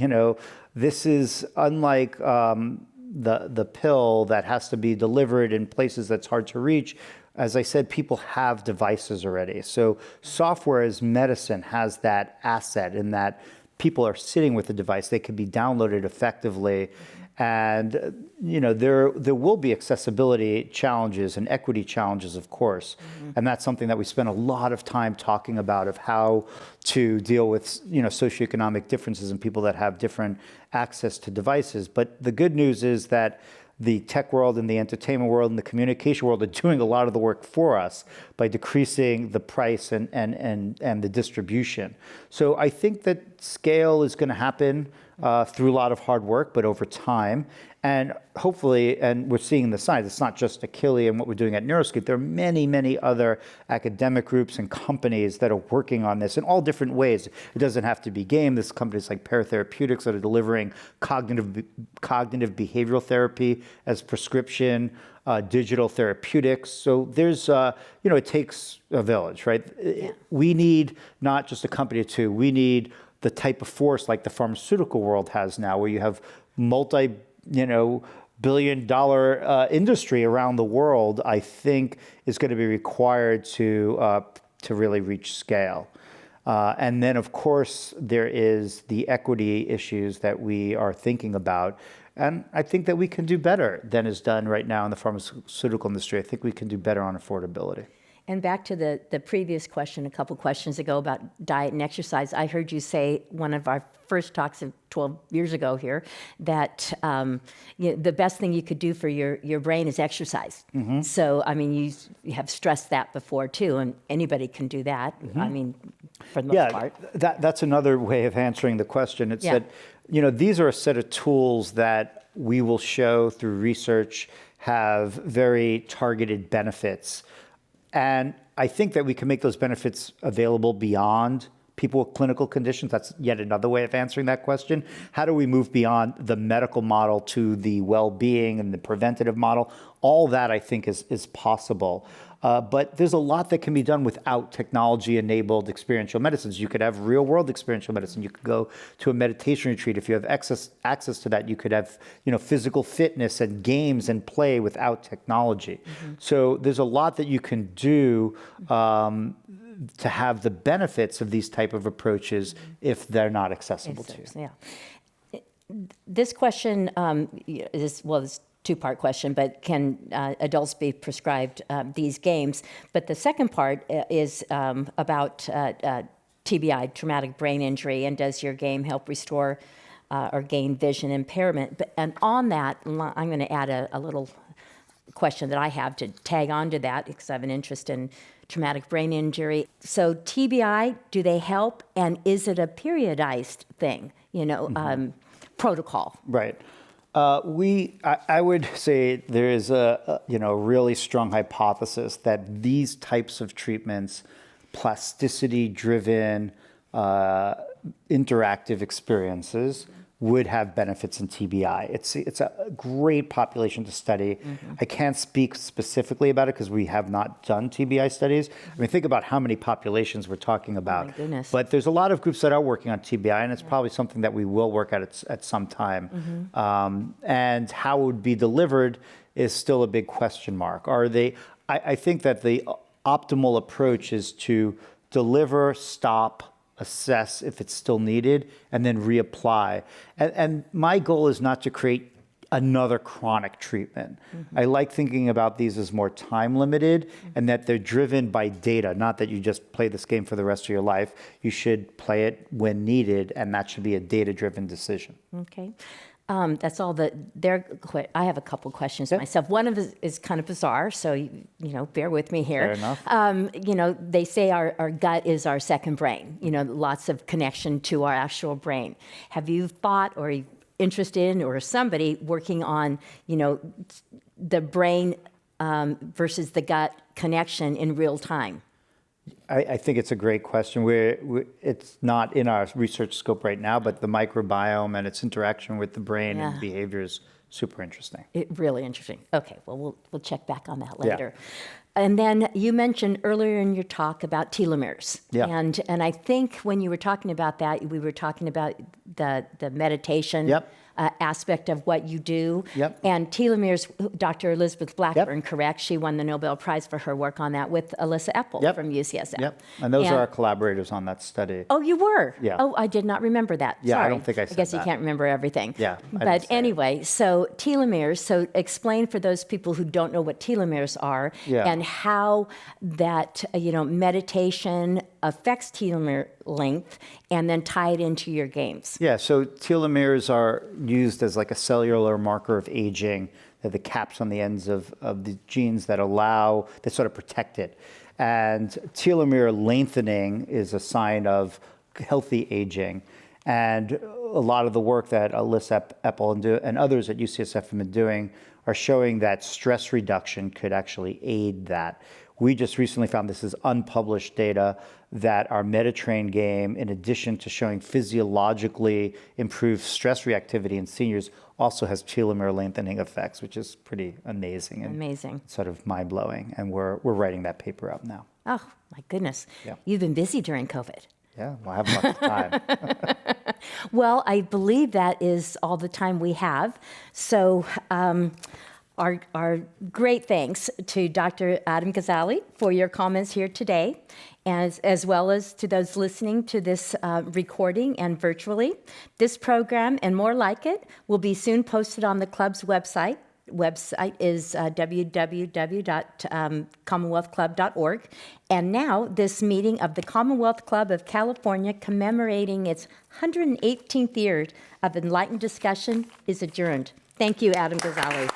this is unlike the pill that has to be delivered in places that's hard to reach. As I said, people have devices already. So software as medicine has that asset in that people are sitting with the device. They can be downloaded effectively. And, there will be accessibility challenges and equity challenges, of course. And that's something that we spend a lot of time talking about, of how to deal with, socioeconomic differences in people that have different access to devices. But the good news is that the tech world and the entertainment world and the communication world are doing a lot of the work for us by decreasing the price and the distribution. So I think that scale is going to happen through a lot of hard work, but over time. And hopefully, and we're seeing the signs, it's not just Akili and what we're doing at Neuroscape. There are many, many other academic groups and companies that are working on this in all different ways. It doesn't have to be game. There's companies like Paratherapeutics that are delivering cognitive behavioral therapy as prescription, digital therapeutics. So there's, it takes a village, right? Yeah. We need not just a company or two. We need the type of force like the pharmaceutical world has now, where you have multi-billion-dollar industry around the world. I think is going to be required to really reach scale. And then, of course, there is the equity issues that we are thinking about. And I think that we can do better than is done right now in the pharmaceutical industry. I think we can do better on affordability. And back to the previous question, a couple questions ago about diet and exercise, I heard you say one of our first talks of 12 years ago here that the best thing you could do for your brain is exercise. Mm-hmm. So, I mean, you have stressed that before too, and anybody can do that. Mm-hmm. I mean, for the most part. That's another way of answering the question. It's that, these are a set of tools that we will show through research have very targeted benefits. And I think that we can make those benefits available beyond people with clinical conditions. That's yet another way of answering that question. How do we move beyond the medical model to the well-being and the preventative model? All that, I think, is possible. But there's a lot that can be done without technology-enabled experiential medicines. You could have real-world experiential medicine. You could go to a meditation retreat. If you have access to that, you could have physical fitness and games and play without technology. So there's a lot that you can do to have the benefits of these type of approaches if they're not accessible to you. Yeah. This question is, well, it's two-part question, but can adults be prescribed these games? But the second part is about TBI, traumatic brain injury, and does your game help restore or gain vision impairment? And on that, I'm going to add a little question that I have to tag on to that because I have an interest in traumatic brain injury. So TBI, do they help? And is it a periodized thing, protocol? Right. I would say there is a really strong hypothesis that these types of treatments, plasticity-driven, interactive experiences, would have benefits in TBI. It's a great population to study. I can't speak specifically about it because we have not done TBI studies. I mean, think about how many populations we're talking about. Oh my goodness. But there's a lot of groups that are working on TBI, and it's probably something that we will work at some time. And how it would be delivered is still a big question mark. I think that the optimal approach is to deliver, stop, assess if it's still needed, and then reapply. And my goal is not to create another chronic treatment. I like thinking about these as more time limited and that they're driven by data, not that you just play this game for the rest of your life. You should play it when needed, and that should be a data-driven decision. Okay. That's all I have a couple questions myself. One of them is kind of bizarre, so bear with me here. Fair enough. They say our gut is our second brain. Lots of connection to our actual brain. Have you thought or interested in, or somebody working on the brain versus the gut connection in real time? I think it's a great question. It's not in our research scope right now, but the microbiome and its interaction with the brain and behavior is super interesting. Really interesting. Okay, well, we'll check back on that later. Yeah. And then you mentioned earlier in your talk about telomeres. Yeah. And I think when you were talking about that, we were talking about the meditation aspect of what you do. Yep. And telomeres, Dr. Elizabeth Blackburn, correct? She won the Nobel Prize for her work on that with Alyssa Epple from UCSF. Yep. And those are our collaborators on that study. Oh, you were? Yeah. Oh, I did not remember that. Yeah, Sorry. I don't think I said guess that. you can't remember everything. Yeah. But anyway, so telomeres, so explain for those people who don't know what telomeres are and how that, meditation affects telomere length, and then tie it into your games. Yeah, so telomeres are used as like a cellular marker of aging. They're the caps on the ends of the genes that sort of protect it. And telomere lengthening is a sign of healthy aging. And a lot of the work that Alyssa Epple and others at UCSF have been doing are showing that stress reduction could actually aid that. We just recently found, this is unpublished data, that our MetaTrain game, in addition to showing physiologically improved stress reactivity in seniors, also has telomere lengthening effects, which is pretty amazing. And sort of mind-blowing. And we're writing that paper up now. Oh, my goodness. Yeah. You've been busy during COVID. Yeah, well, I have lots of time. Well, I believe that is all the time we have. So our great thanks to Dr. Adam Gazzaley for your comments here today, as well as to those listening to this recording and virtually. This program and more like it will be soon posted on the club's website. Website is www.commonwealthclub.org. And now this meeting of the Commonwealth Club of California commemorating its 118th year of enlightened discussion is adjourned. Thank you, Adam Gazzaley.